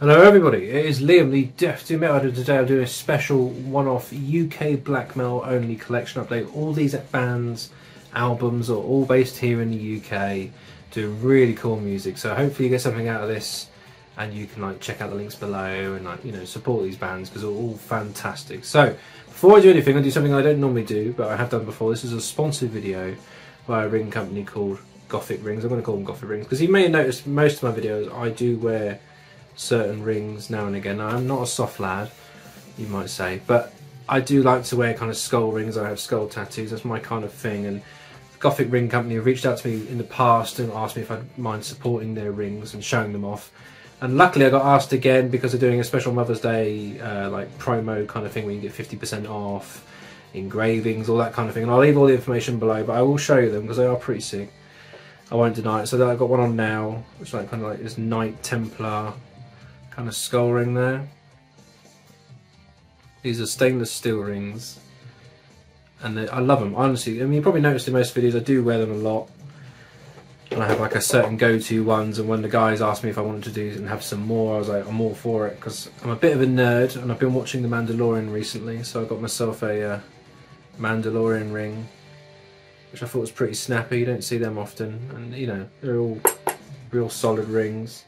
Hello everybody, it is Liam, the Deaf Doom Metal. Today I'm doing a special one-off UK black metal only collection update. All these bands, albums are all based here in the UK, doing really cool music. So hopefully you get something out of this, and you can like check out the links below and like, you know, support these bands because they're all fantastic. So before I do anything, I'll do something I don't normally do, but I have done before. This is a sponsored video by a ring company called Gthic Rings. I'm going to call them Gthic Rings because you may have noticed most of my videos I do wear certain rings now and again. I'm not a soft lad, you might say, but I do like to wear kind of skull rings. I have skull tattoos, that's my kind of thing, and the Gthic Ring Company have reached out to me in the past and asked me if I'd mind supporting their rings and showing them off. And luckily I got asked again because they're doing a special Mother's Day like promo kind of thing where you get 50% off, engravings, all that kind of thing. And I'll leave all the information below, but I will show you them because they are pretty sick. I won't deny it. So I've got one on now, which is like kind of like this Knight Templar kind of skull ring there. These are stainless steel rings, and I love them, honestly. I mean, you probably noticed in most videos I do wear them a lot, and I have like a certain go-to ones. And when the guys asked me if I wanted to do and have some more, I was like, I'm all for it because I'm a bit of a nerd, and I've been watching The Mandalorian recently, so I got myself a Mandalorian ring, which I thought was pretty snappy. You don't see them often, and you know, they're all real solid rings.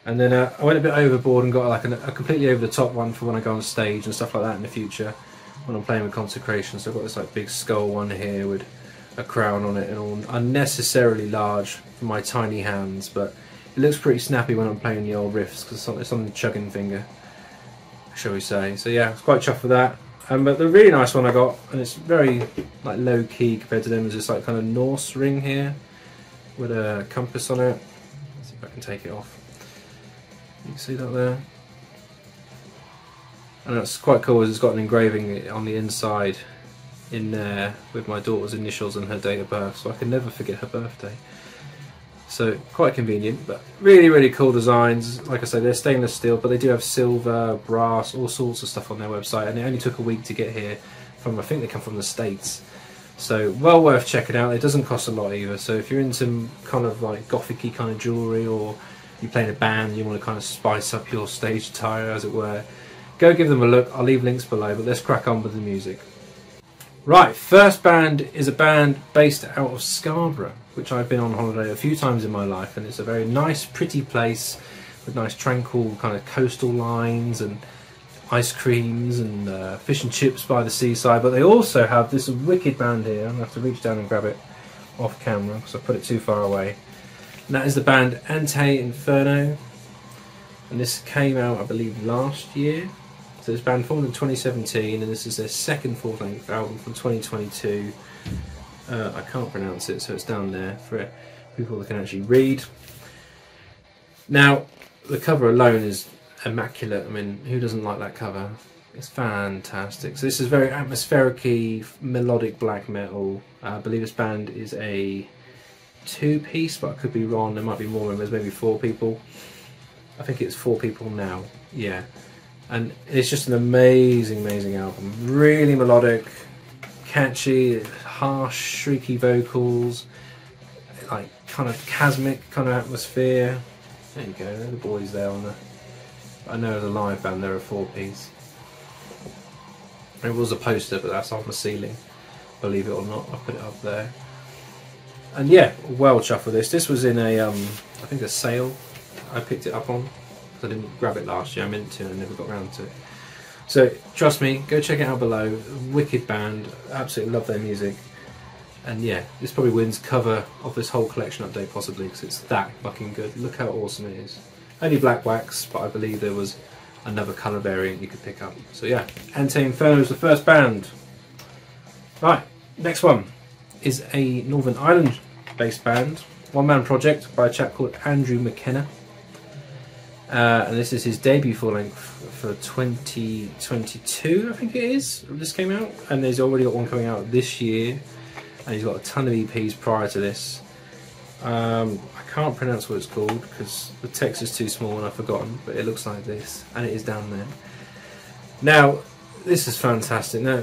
And then I went a bit overboard and got like a completely over the top one for when I go on stage and stuff like that in the future when I'm playing with Consecration. So I've got this like big skull one here with a crown on it and all unnecessarily large for my tiny hands, but it looks pretty snappy when I'm playing the old riffs because it's on the chugging finger, shall we say. So yeah, I was quite chuffed with that. But the really nice one I got, and it's very like low key compared to them, is this like kind of Norse ring here with a compass on it. Let's see if I can take it off. You can see that there, and that's quite cool as it's got an engraving on the inside in there with my daughter's initials and her date of birth, so I can never forget her birthday. So quite convenient, but really cool designs. Like I say, they're stainless steel, but they do have silver, brass, all sorts of stuff on their website, and it only took a week to get here from, I think they come from the States. So well worth checking out. It doesn't cost a lot either, so if you're into kind of like gothic-y kind of jewellery, or you play in a band, you want to kind of spice up your stage attire, as it were, go give them a look. I'll leave links below, but let's crack on with the music. Right, first band is a band based out of Scarborough, which I've been on holiday a few times in my life, and it's a very nice, pretty place with nice, tranquil kind of coastal lines and ice creams and fish and chips by the seaside. But they also have this wicked band here. I'm going to have to reach down and grab it off camera because I put it too far away. And that is the band Ante Inferno, and this came out I believe last year. So this band formed in 2017, and this is their second full-length album from 2022. I can't pronounce it, so it's down there for people that can actually read. Now the cover alone is immaculate. I mean, who doesn't like that cover? It's fantastic. So this is very atmospheric-y, melodic black metal. I believe this band is a two-piece, but I could be wrong. There might be more members, maybe 4 people. I think it's 4 people now. Yeah, and it's just an amazing album. Really melodic, catchy, harsh, shrieky vocals, like kind of chasmic kind of atmosphere. There you go. There are the boys there on the. I know as a live band they're a 4-piece. It was a poster, but that's on the ceiling. Believe it or not, I put it up there. And yeah, well chuffed with this. This was in a, I think a sale I picked it up on. I didn't grab it last year, I meant to and I never got around to it. So trust me, go check it out below. Wicked band, absolutely love their music. And yeah, this probably wins cover of this whole collection update possibly because it's that fucking good. Look how awesome it is. Only black wax, but I believe there was another colour variant you could pick up. So yeah, Ante Inferno is the first band. Right, next one is a Northern Ireland based band, one-man project by a chap called Andrew McKenna, and this is his debut full-length for 2022, I think it is. This came out, and he's already got one coming out this year, and he's got a ton of EPs prior to this. I can't pronounce what it's called because the text is too small and I've forgotten, but it looks like this, and it is down there. Now this is fantastic. Now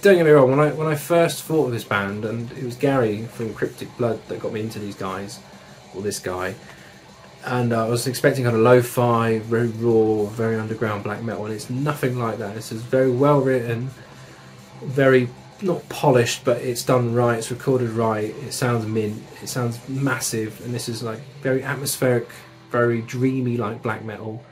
don't get me wrong, when I first thought of this band, and it was Gary from Cryptic Blood that got me into these guys, or this guy, And I was expecting kind of lo-fi, very raw, very underground black metal, and it's nothing like that. This is very well written, very not polished, but it's done right, it's recorded right, it sounds mint, it sounds massive, and this is like very atmospheric, very dreamy like black metal.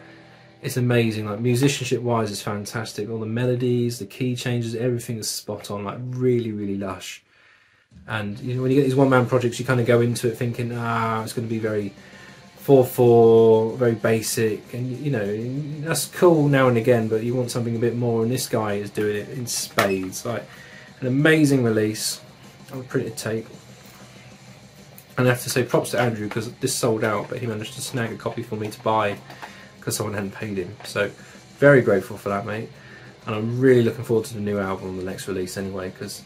It's amazing, like musicianship wise it's fantastic, all the melodies, the key changes, everything is spot on, like really, really lush. And you know, when you get these one-man projects, you kind of go into it thinking, it's going to be very 4/4, very basic, and you know, that's cool now and again, but you want something a bit more, and this guy is doing it in spades. Like an amazing release on printed tape. And I have to say props to Andrew, because this sold out, but he managed to snag a copy for me to buy because someone hadn't paid him. So very grateful for that, mate. And I'm really looking forward to the new album, the next release anyway, because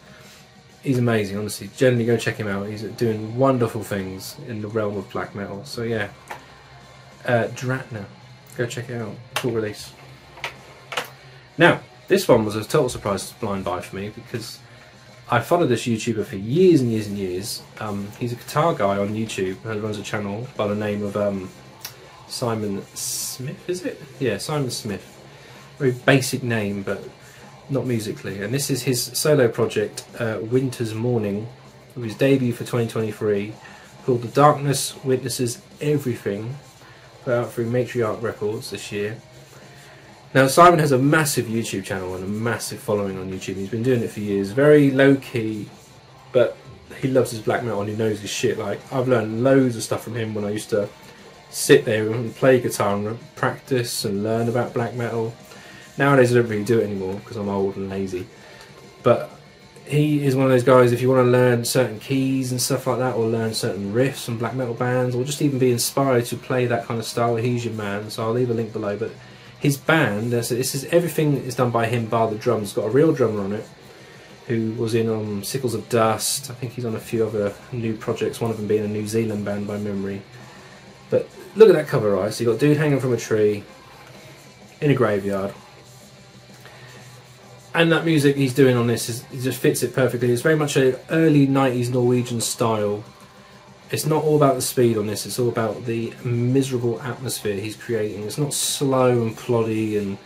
he's amazing, honestly. Generally go check him out. He's doing wonderful things in the realm of black metal. So yeah, Dratna, go check it out. Cool release. Now, this one was a total surprise blind buy for me, because I followed this YouTuber for years and years and years. He's a guitar guy on YouTube and runs a channel by the name of Simon Smith, is it? Yeah, Simon Smith. Very basic name, but not musically. And this is his solo project, Winter's Mourning, with his debut for 2023, called The Darkness Witnesses Everything, put out through Matriarch Records this year. Now, Simon has a massive YouTube channel and a massive following on YouTube. He's been doing it for years, very low-key, but he loves his black metal and he knows his shit. Like, I've learned loads of stuff from him when I used to sit there and play guitar and practice and learn about black metal. Nowadays I don't really do it anymore because I'm old and lazy. But he is one of those guys, if you want to learn certain keys and stuff like that, or learn certain riffs from black metal bands, or just even be inspired to play that kind of style, he's your man. So I'll leave a link below. But his band, this is everything is done by him bar the drums. He's got a real drummer on it who was in Sickles of Dust. I think he's on a few other new projects, one of them being a New Zealand band by memory. But look at that cover, right? So you've got a dude hanging from a tree in a graveyard. And that music he's doing on this, it just fits it perfectly. It's very much an early 90s Norwegian style. It's not all about the speed on this, it's all about the miserable atmosphere he's creating. It's not slow and ploddy and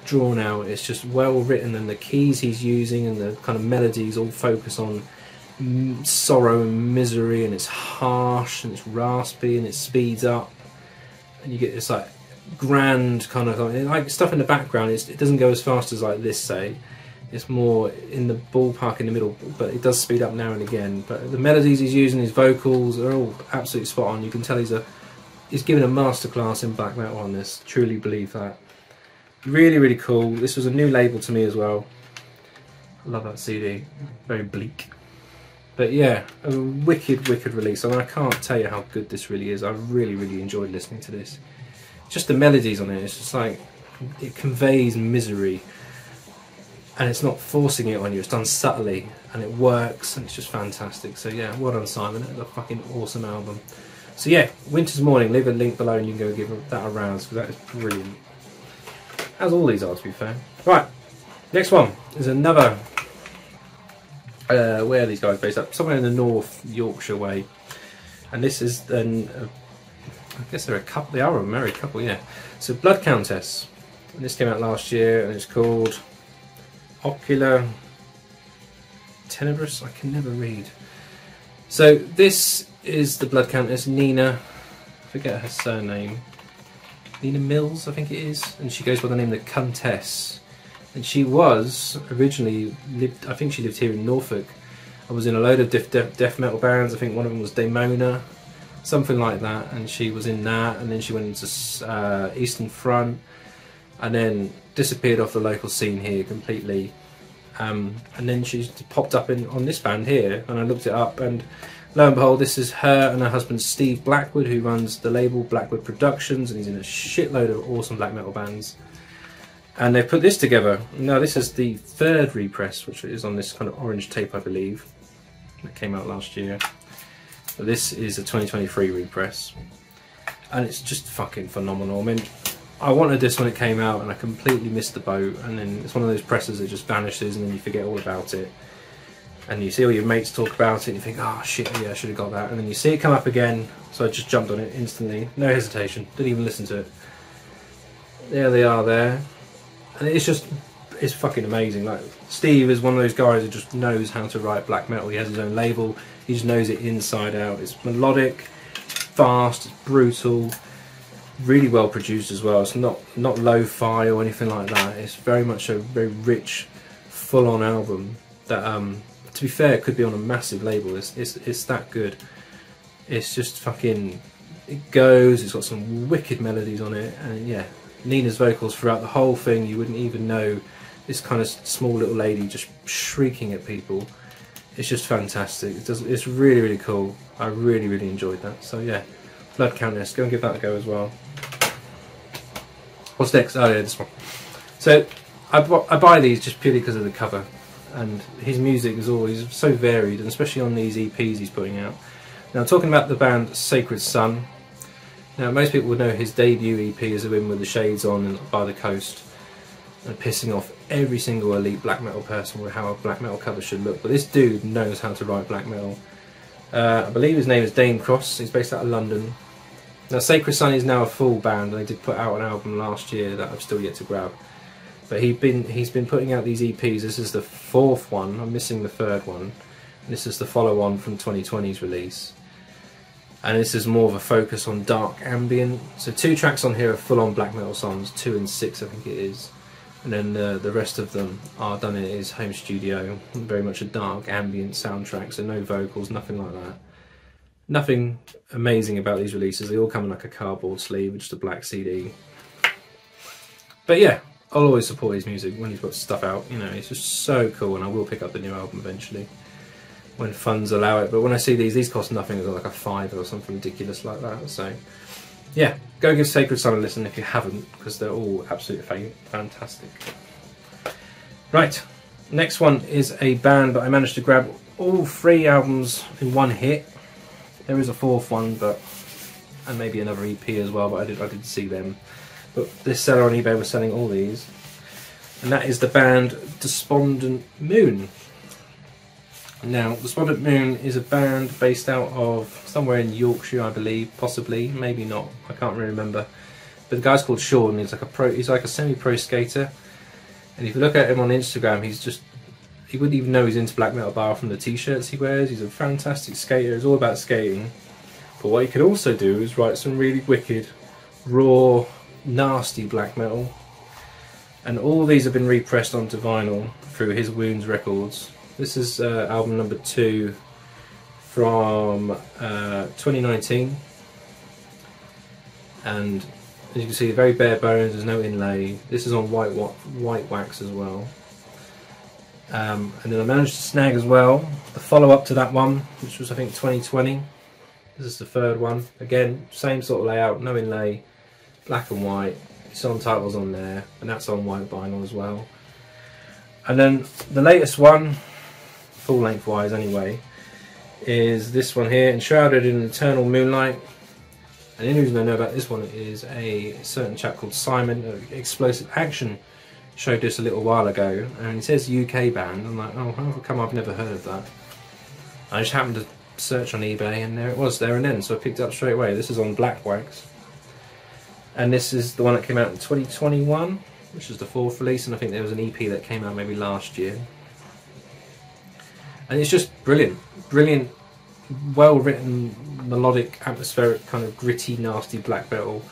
drawn out, it's just well written, and the keys he's using and the kind of melodies all focus on sorrow and misery, and it's harsh and it's raspy and it speeds up. And you get this like grand kind of like stuff in the background. It doesn't go as fast as like this, say. It's more in the ballpark in the middle, but it does speed up now and again. But the melodies he's using, his vocals, are all absolutely spot on. You can tell he's giving a masterclass in black metal on this. Truly believe that. Really, really cool. This was a new label to me as well. I love that CD. Very bleak. But yeah, a wicked, wicked release. I mean, I can't tell you how good this really is. I really, really enjoyed listening to this. Just the melodies on it, it's just like, it conveys misery. And it's not forcing it on you, it's done subtly. And it works, and it's just fantastic. So yeah, well done, Simon. It's a fucking awesome album. So yeah, Winter's Mourning, leave a link below and you can go give that a rouse, because that is brilliant. As all these are, to be fair. Right, next one is another... where are these guys based up? Somewhere in the North Yorkshire way. And this is then... I guess they're a couple. They are a married couple, yeah. So Blood Countess. And this came out last year, and it's called Ocular Tenebris. I can never read. So this is the Blood Countess, Nina. I forget her surname. Nina Mills, I think it is. And she goes by the name of the Countess. And she was originally I think she lived here in Norfolk. I was in a load of death metal bands. I think one of them was Demona, something like that. And she was in that, and then she went into Eastern Front, and then disappeared off the local scene here completely. And then she popped up on this band here, and I looked it up, and lo and behold, this is her and her husband Steve Blackwood, who runs the label Blackwood Productions, and he's in a shitload of awesome black metal bands. And they put this together. Now this is the third repress, which is on this kind of orange tape, I believe. That came out last year. But this is a 2023 repress. And it's just fucking phenomenal. I mean, I wanted this when it came out and I completely missed the boat. And then it's one of those presses that just vanishes and then you forget all about it. and you see all your mates talk about it, and you think, oh shit, yeah, I should have got that, and then you see it come up again, so I just jumped on it instantly, no hesitation, didn't even listen to it. There they are there, and it's fucking amazing. Like, Steve is one of those guys who just knows how to write black metal. He has his own label, he just knows it inside out. It's melodic, fast, it's brutal, really well produced as well. It's not lo-fi or anything like that. It's very much a very rich, full-on album that, to be fair, it could be on a massive label. It's that good. It's just fucking, it goes, it's got some wicked melodies on it, and yeah, Nina's vocals throughout the whole thing, you wouldn't even know this kind of small little lady just shrieking at people. It's just fantastic. It's really, really cool. I really, really enjoyed that. So yeah, Blood Countess, go and give that a go as well. What's next? Oh yeah, this one. So I buy these just purely because of the cover, and his music is always so varied, and especially on these EPs he's putting out. Now, talking about the band Sacred Sun. Now, most people would know his debut EP is him with the shades on and by the coast, and pissing off every single elite black metal person with how a black metal cover should look. But this dude knows how to write black metal. I believe his name is Dane Cross. He's based out of London. Now, Sacred Sun is now a full band, and they did put out an album last year that I've still yet to grab. But he's been putting out these EPs. This is the 4th one. I'm missing the 3rd one. This is the follow-on from 2020's release. And this is more of a focus on dark ambient. So 2 tracks on here are full-on black metal songs, 2 and 6 I think it is. And then the rest of them are done in his home studio. Very much a dark ambient soundtrack, so no vocals, nothing like that. Nothing amazing about these releases. They all come in like a cardboard sleeve with just a black CD. But yeah, I'll always support his music when he's got stuff out. You know, it's just so cool, and I will pick up the new album eventually when funds allow it. But when I see these cost nothing. They're like a $5 or something ridiculous like that. So yeah, go give Sacred Sun a listen if you haven't, because they're all absolutely fantastic. Right, next one is a band that I managed to grab all 3 albums in one hit. There is a 4th one, and maybe another EP as well, but I did see them. But this seller on eBay was selling all these, and that is the band Despondent Moon. Now, Despondent Moon is a band based out of somewhere in Yorkshire, I believe, possibly, maybe not, I can't really remember. But the guy's called Sean. He's like a semi-pro skater, and if you look at him on Instagram, you wouldn't even know he's into black metal bar from the t-shirts he wears. He's a fantastic skater. It's all about skating. But what he can also do is write some really wicked, raw, nasty black metal. And all these have been repressed onto vinyl through his Wounds Records. This is album number 2 from 2019. And as you can see, very bare bones, there's no inlay. This is on white wax as well. And then I managed to snag as well the follow-up to that one, which was I think 2020. This is the 3rd one. Again, same sort of layout, no inlay, black and white. Song titles on there, and that's on white vinyl as well. And then the latest one, full length wise anyway, is this one here, Enshrouded in Eternal Moonlight. And the only reason I know about this one is a certain chap called Simon of Explosive Action showed this a little while ago, and it says UK band. I'm like, oh, how come I've never heard of that? I just happened to search on eBay, and there it was, there and then, so I picked it up straight away. This is on black wax, and this is the one that came out in 2021, which is the 4th release, and I think there was an EP that came out maybe last year. And it's just brilliant, well written, melodic, atmospheric, kind of gritty, nasty black metal.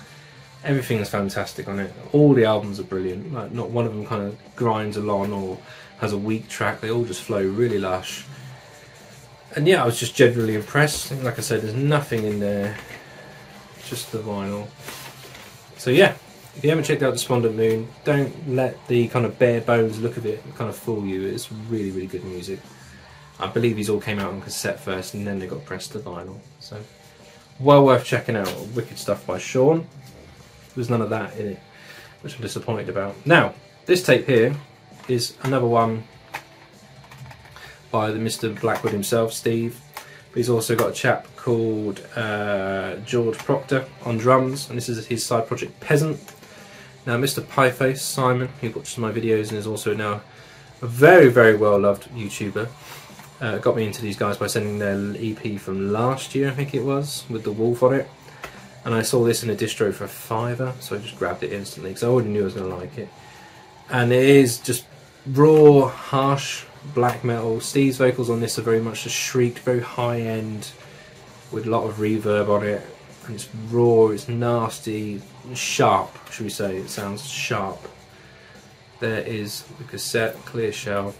Everything is fantastic on it. All the albums are brilliant. Like, not one of them kind of grinds along or has a weak track. They all just flow really lush. And yeah, I was just generally impressed. Like I said, there's nothing in there, just the vinyl. So yeah, if you haven't checked out Despondent Moon, don't let the kind of bare bones look of it kind of fool you. It's really, really good music. I believe these all came out on cassette first, and then they got pressed to vinyl. So well worth checking out. Wicked stuff by Sean. There's none of that in it, which I'm disappointed about. Now, this tape here is another one by the Mr. Blackwood himself, Steve. But he's also got a chap called George Proctor on drums, and this is his side project Peasant. Now, Mr. Pieface, Simon, who watches my videos and is also now a very, very well loved YouTuber, got me into these guys by sending their EP from last year, I think it was, with the wolf on it. And I saw this in a distro for £5, so I just grabbed it instantly because I already knew I was going to like it. And it is just raw, harsh black metal. Steve's vocals on this are very much just shrieked, very high end, with a lot of reverb on it. And it's raw, it's nasty, sharp, should we say. It sounds sharp. There is the cassette, clear shell.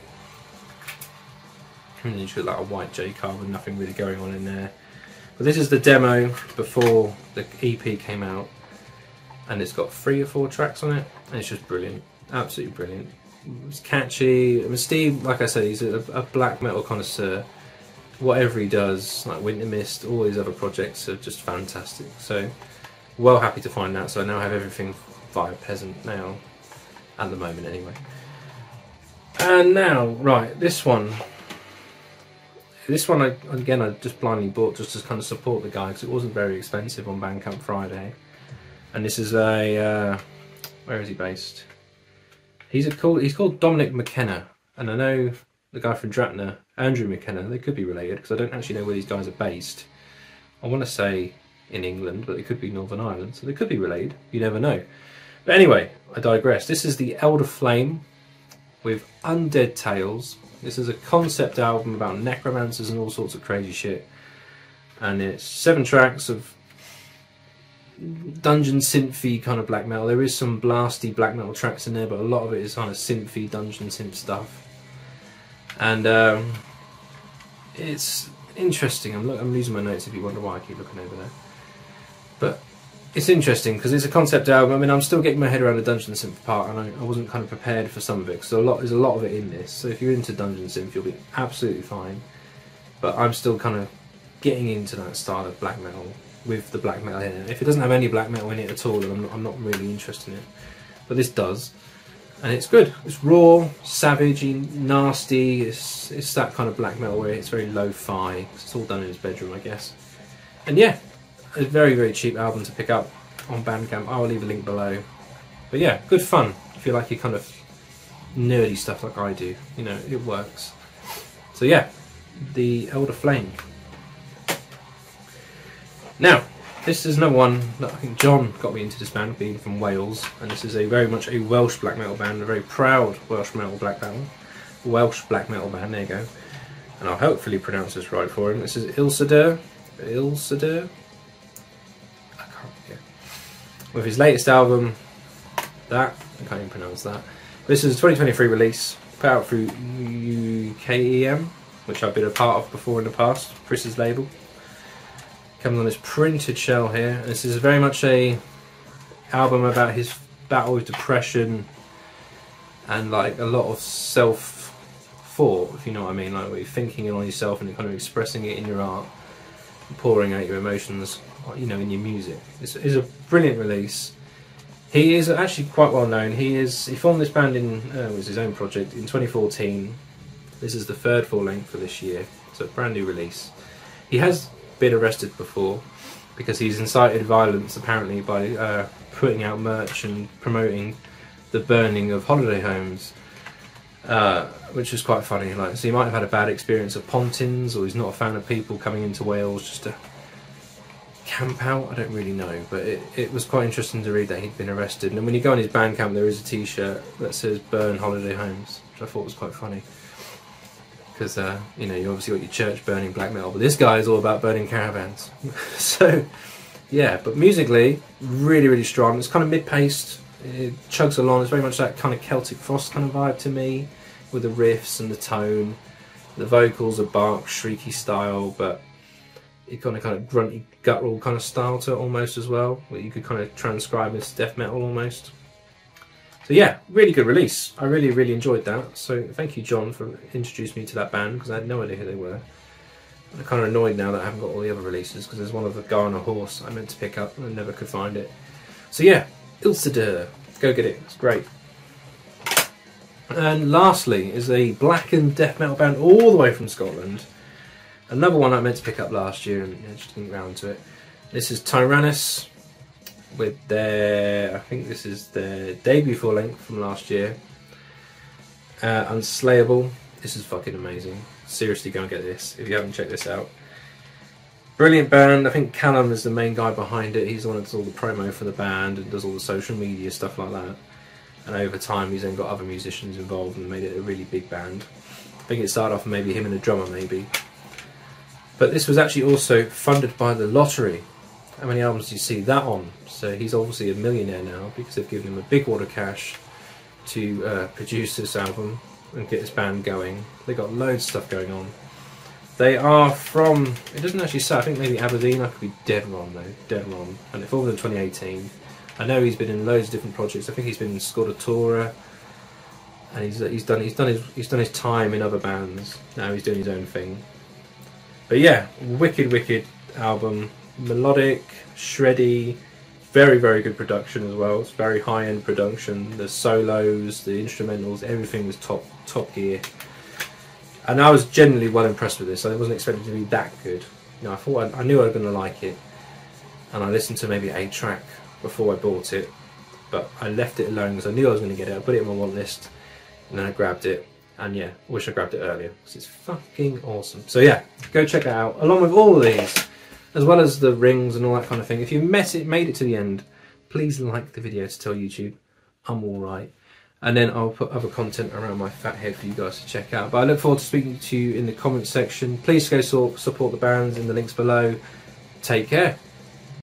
And then you've got like a white J card with nothing really going on in there. But this is the demo before the EP came out. And it's got 3 or 4 tracks on it. And it's just brilliant. Absolutely brilliant. It's catchy. I mean, Steve, like I said, he's a black metal connoisseur. Whatever he does, like Winter Mist, all his other projects are just fantastic. So, well happy to find that. So I now have everything via Peasant now. At the moment, anyway. And now, right, this one. This one, again, I just blindly bought just to kind of support the guy because it wasn't very expensive on Bandcamp Friday. And this is a, where is he based? He's called Dominic McKenna, and I know the guy from Dratna, Andrew McKenna. They could be related because I don't actually know where these guys are based. I want to say in England, but they could be Northern Ireland, so they could be related. You never know. But anyway, I digress. This is the Elderflame with Undead Tales. This is a concept album about necromancers and all sorts of crazy shit. And it's 7 tracks of dungeon synthy kind of black metal. There is some blasty black metal tracks in there, but a lot of it is kind of synthy dungeon synth stuff. And it's interesting. I'm losing my notes if you wonder why I keep looking over there. But it's interesting because it's a concept album. I mean, I'm still getting my head around the dungeon synth part, and I wasn't kind of prepared for some of it because there's a lot of it in this. So if you're into dungeon synth, you'll be absolutely fine. But I'm still kind of getting into that style of black metal with the black metal in it. If it doesn't have any black metal in it at all, then I'm not really interested in it. But this does, and it's good. It's raw, savagey, nasty. It's that kind of black metal where it's very lo-fi. It's all done in his bedroom, I guess. And yeah. A very, very cheap album to pick up on Bandcamp. I will leave a link below. But yeah, good fun. If you like your kind of nerdy stuff like I do, you know, it works. So yeah, the Elderflame. Now, this is another one that I think John got me into this band, being from Wales, and this is very much a Welsh black metal band, a very proud Welsh black metal band. There you go. And I'll hopefully pronounce this right for him. This is Iselder. With his latest album, I can't even pronounce that. This is a 2023 release, put out through UKEM, which I've been a part of before in the past, Chris's label. Comes on this printed shell here, and this is very much a album about his battle with depression and like a lot of self-thought, if you know what I mean, like where you're thinking on yourself and you're kind of expressing it in your art, pouring out your emotions, you know, in your music. It's a brilliant release. He is actually quite well known. He formed this band it was his own project in 2014. This is the 3rd full length for this year, so a brand new release. He has been arrested before because he's incited violence apparently by putting out merch and promoting the burning of holiday homes, which is quite funny. Like, so he might have had a bad experience at Pontins, or he's not a fan of people coming into Wales just to camp out. I don't really know, but it was quite interesting to read that he'd been arrested. And when you go on his Bandcamp, there is a T-shirt that says "Burn Holiday Homes," which I thought was quite funny. Because you know, you obviously got your church burning black metal, but this guy is all about burning caravans. So yeah, but musically, really, really strong. It's kind of mid-paced. It chugs along. It's very much that kind of Celtic Frost kind of vibe to me, with the riffs and the tone. The vocals are bark, shrieky style, but it kind of grunty, guttural kind of style to it almost as well, where you could kind of transcribe as death metal almost. So yeah, really good release. I really, really enjoyed that. So thank you, John, for introducing me to that band, because I had no idea who they were. I'm kind of annoyed now that I haven't got all the other releases, because there's one of the guy on a horse I meant to pick up and I never could find it. So yeah, Iselder, go get it, it's great. And lastly is a blackened death metal band all the way from Scotland. Another one I meant to pick up last year and I just didn't get around to it. This is Tyrannis with their, I think this is their debut full length from last year. Unslayable. This is fucking amazing. seriously go and get this if you haven't checked this out. Brilliant band. I think Callum is the main guy behind it. He's the one that does all the promo for the band and does all the social media stuff like that. And over time he's then got other musicians involved and made it a really big band. I think it started off maybe him and a drummer maybe. But this was actually also funded by the lottery. How many albums do you see that on? So he's obviously a millionaire now because they've given him a big wad of cash to produce this album and get this band going. They got loads of stuff going on. They are from, it doesn't actually say, I think maybe Aberdeen. I could be dead wrong though, dead wrong. And it formed in 2018. I know he's been in loads of different projects. I think he's been in Scordatora, and he's done his time in other bands. Now he's doing his own thing. But yeah, wicked album, melodic, shreddy, very good production as well. It's very high end production. The solos, the instrumentals, everything was top gear. And I was genuinely well impressed with this. I wasn't expecting it to be that good. You know, I knew I was going to like it, and I listened to maybe a track before I bought it, but I left it alone because I knew I was going to get it. I put it in my want list, and then I grabbed it. And yeah, I wish I grabbed it earlier because it's fucking awesome. So yeah, go check it out along with all of these, as well as the rings and all that kind of thing. If you made it to the end, please like the video to tell YouTube I'm alright. And then I'll put other content around my fat head for you guys to check out. But I look forward to speaking to you in the comments section. Please go support the bands in the links below. Take care.